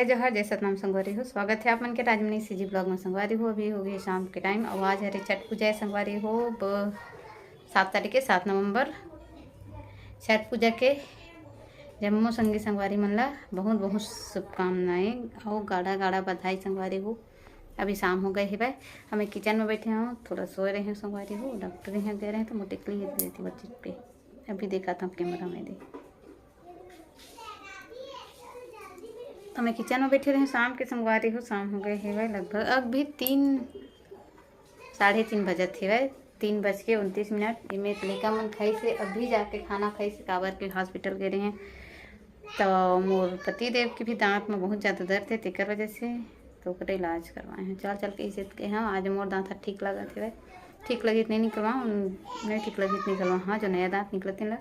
जय जोहर जय सतनाम संगवारी हो। स्वागत है आप मन के राजमनी सीजी ब्लॉग में। संगवारी हो अभी हो गई शाम के टाइम। आवाज़ है छठ पूजा है संगवारी हो 7 तारीख के 7 नवंबर छठ पूजा के जम्मू संगी संगवारी मन ला बहुत बहुत शुभकामनाएं और गाढ़ा गाढ़ा बधाई संगवारी हो। अभी शाम हो गए है भाई, हमें किचन में बैठे हों, थोड़ा सोए रहे हैं संगवारी हो। डॉक्टर यहाँ गए रहे तो मुझे टिकली दी थी बच्चे पे, अभी देखा था कैमरा में दे तो मैं किचन में बैठे रही। शाम के संगवारी हो, शाम हो गए है भाई लगभग अभी 3-3:30 बजे थे भाई, 3:29। मैं लड़का मन खाई से अभी जाके खाना खाई से काबर के हॉस्पिटल गए रहे हैं। तो मोर पति देव की भी दांत में बहुत ज़्यादा दर्द है, तेकर वजह से तो ओकरे इलाज करवाए हैं। चल के इसे के हाँ आज मोर दांत ठीक लगा थे भाई, ठीक लगी नहीं निकलवाऊँ, नहीं ठीक लगी नहीं निकलवा। हाँ जो नया दांत निकलते ला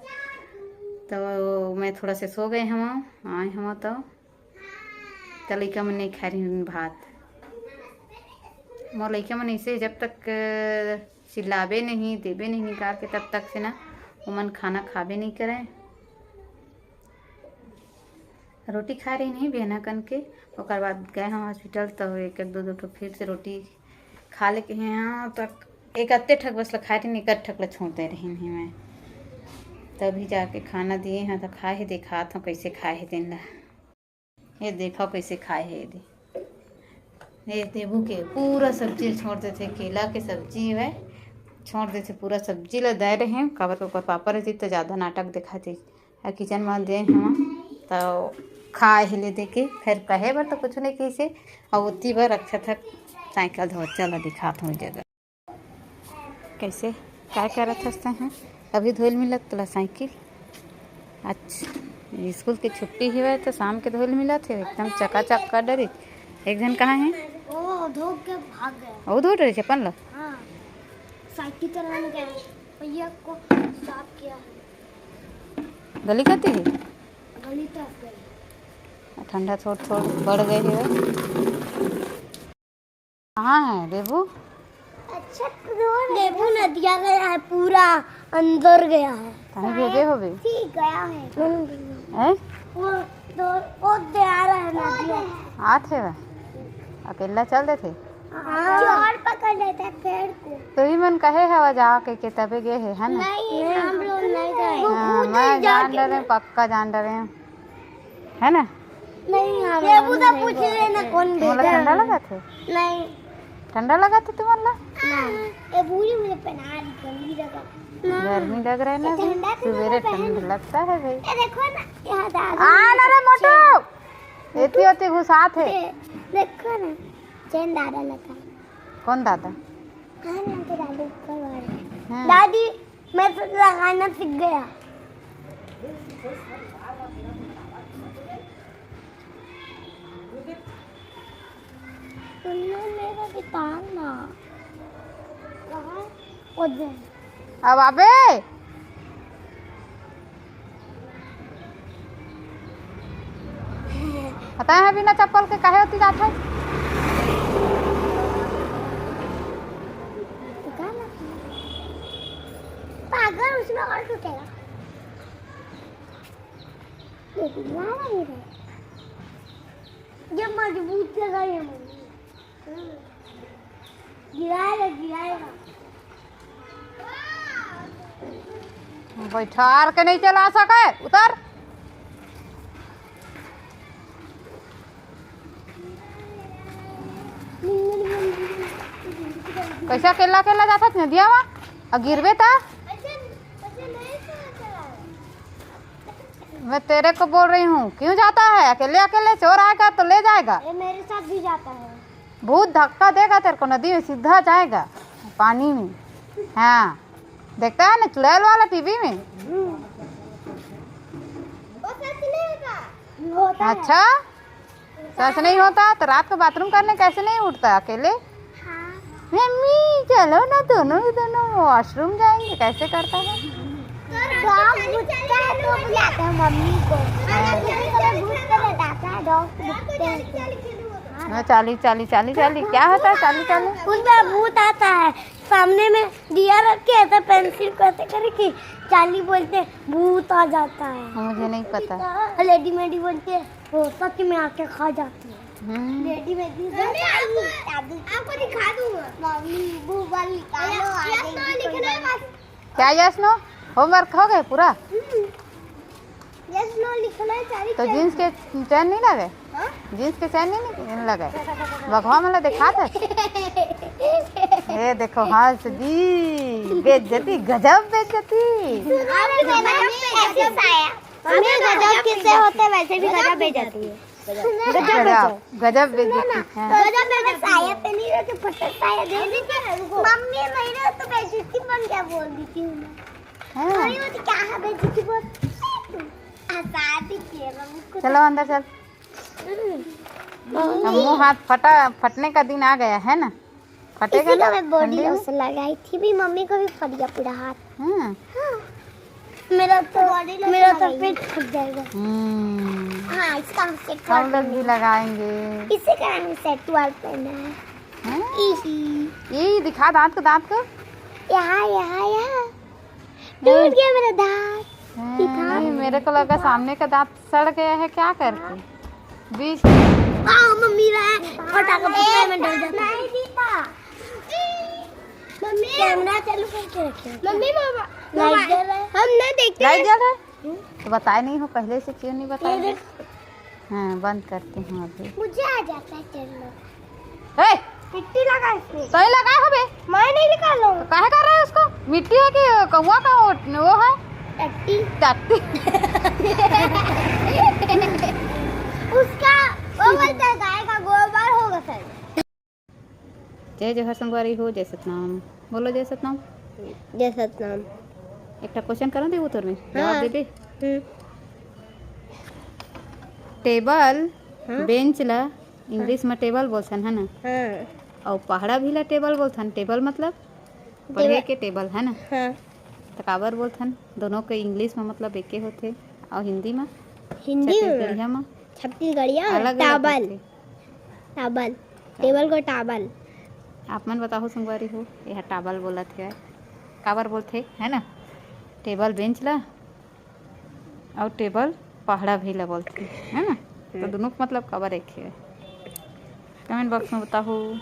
तो मैं थोड़ा से सो गए हम आए हम तो लड़का मन नहीं खा रही भात। मोर लड़का मन ऐसे जब तक चिल्लाबे नहीं देबे नहीं निकाल के तब तक से ना वो मन खाना खाबे नहीं करें। रोटी खा रही नहीं बेहना कन के, और बाद गए हम हॉस्पिटल तो एक दो ठो फिर से रोटी खा ले के यहाँ तक एक अत्ते ठक बस खा रही नहीं, एक ठक ला छोड़ते रही नहीं मैं। तभी जाके खाना दिए हैं तो खाए है, देखा था कैसे खाए है दिन ला। ये देखो कैसे खाए है ये देबू के पूरा सब्जी छोड़ देते, केला के सब्जी है छोड़ देते, पूरा सब्जी ला दे रहे हैं। काबर के ऊपर पापा रहती तो ज़्यादा नाटक दिखाते। किचन में दे हम तो खाए हिले दे के फिर कहे बर तो कुछ नहीं कैसे और उतनी बार अच्छा था साइकिल धो चला दिखाता हूँ जगह कैसे क्या क्या रखते हैं। अभी धोल मिला तो साइकिल अच्छा स्कूल की छुट्टी हुआ तो शाम के धोल मिला थे एकदम चकाचक कर डरी। एक जन कहाँ है वो धो के भाग गया। वो धो रहे चप्पल लो हाँ साइकिल चलाने गया, भैया को साफ किया गली करती है गली तरफ गई। ठंडा थोड़ थोड़ बढ़ गए है। कहाँ है देबू? अच्छा देबू नदिया गया है, पूरा अंदर गया है। कहीं भेजे हो भी ठीक गया है वो दे आ रहा है नदिया आते वह अकेला चल रहे थे। चोर पकड़ लेते हैं पेड़ को। तो ही मन कहे है जाके के तबे गए है ना? नहीं हम लोग नहीं गए। हाँ, मैं जान रहे पक्का जान रहे है ना? नहीं हम देबू तो पूछ रहे ना कौन भेजा। ठंडा लगा थे? नहीं ठंडा लगा था तुम्हारा? ये पूरी मुझे पहना दी, गर्मी लगा। गर्मी लग रहा है ना, सवेरे ठंड लगता है भाई। ये देखो ना यहाँ दादा ना रे मोटू एती होती घुसा थे। देखो ना चैन दादा लगा। कौन दादा? हाँ ना तो दादी ऊपर वाले दादी मैं तो लगाना सीख गया। तुमने मेरा किताब ना कहाँ उधर अब आबे पता है बिना चप्पल के काहे होती जाता है? पागल उसमें और टूटेगा। जब मजबूत लगा ये गिराएगा बैठार के नहीं चला सके उतर। कैसा अकेला अकेला जाता नदिया में और गिरबे था? मैं तेरे को बोल रही हूँ क्यों जाता है अकेले अकेले? चोर आएगा तो ले जाएगा। ये मेरे साथ भी जाता है। बहुत धक्का देगा तेरे को, नदी में सीधा जाएगा पानी में। हाँ देखता है ना चुड़ैल वाला टीवी में। अच्छा सच नहीं होता तो रात को बाथरूम करने कैसे नहीं उठता अकेले? हाँ। मम्मी चलो ना दोनों वॉशरूम जाएंगे, कैसे करता है? तो बुलाता है मम्मी को। चाली चाली चाली चाली क्या होता है चाली चाली? उसमें भूत आता है, सामने में दिया रख के ऐसा पेंसिल को ऐसे करके चाली बोलते हैं, भूत आ जाता है। मुझे नहीं पता। लेडी मेडी बोलते हैं, वो सच में आके खा जाती है। लेडी मेडी आपको दिखा दूंगा। मम्मी वो वाली निकालो। क्या यस नो होमवर्क हो गए पूरा? यस नो लिखना है चाली। तो जीन्स के चैन नहीं लगे? जीन्स के चैन नहीं लगे? बघवा मतलब दिखा था। ये देखो हंस दी, बेइज्जती, गजब बेइज्जती। गजब किससे होते वैसे भी गजब बेइज्जती है। गजब बेइज्जती। गजब साया पे नहीं रहते, फटक साया दे दीजिए। मम्मी मेरे तो बेइज्जती बन क्या बोल दी थी मैं। वो क्या है बेइज्जती बोल। आजादी की है मम्मी। चलो अंदर चल। मुंह हाथ फटने का दिन आ गया है ना? फटेगा ना? मैं बॉडी लोशन लगाई थी भी, मम्मी को भी फट गया पूरा हाथ। हाँ। मेरा तो पेट फट जाएगा। हाँ इसका हम सेट हम लोग भी लगाएंगे। इसे कराएंगे सेट वाल पहना है। ये दिखा दांत को। यहाँ टूट गया मेरा दांत। नहीं, मेरे को लगा सामने का दांत सड़ गया है क्या करके बीच। मम्मी फटाका में डर जाता है। मम्मी कैमरा चालू करके रखिए। मम्मी मामा लाइट जल रहा है, हम ना देखते। लाइट जल रहा है तो बताए नहीं हो पहले से, क्यों नहीं बताए? हाँ बंद करती हूँ अभी। मुझे आ जाता है चलना। ए मिट्टी लगा इसमें। तो ही लगा हो बे, मैं नहीं निकालूं। तो काहे कर रहा है उसको? मिट्टी है कि कौवा का वो है टट्टी। उसका वो बोलता है गाय का गोबर होगा सर। जय जोहर संगवारी हो, जय सतनाम। बोलो जय सतनाम। जय सतनाम। एक क्वेश्चन करो दे उत्तर में जवाब दे दे। टेबल बेंच ला इंग्लिश में टेबल बोलथन है ना? और पहाड़ा भी ला टेबल बोलथन। टेबल मतलब पढ़े के टेबल है ना? तो काबर बोलथन? दोनों के इंग्लिश में मतलब एके होते और हिंदी में छत्तीसगढ़िया अलग टाबल। टाबल टेबल को टाबल। आप मन बताओ संगवारी हो, यह टाबल बोला थे काबर बोलते है ना? टेबल बेंच ला और टेबल पहाड़ा भी ला बोलते है ना? तो दोनों का मतलब काबर एक है? कमेंट बॉक्स में बताओ।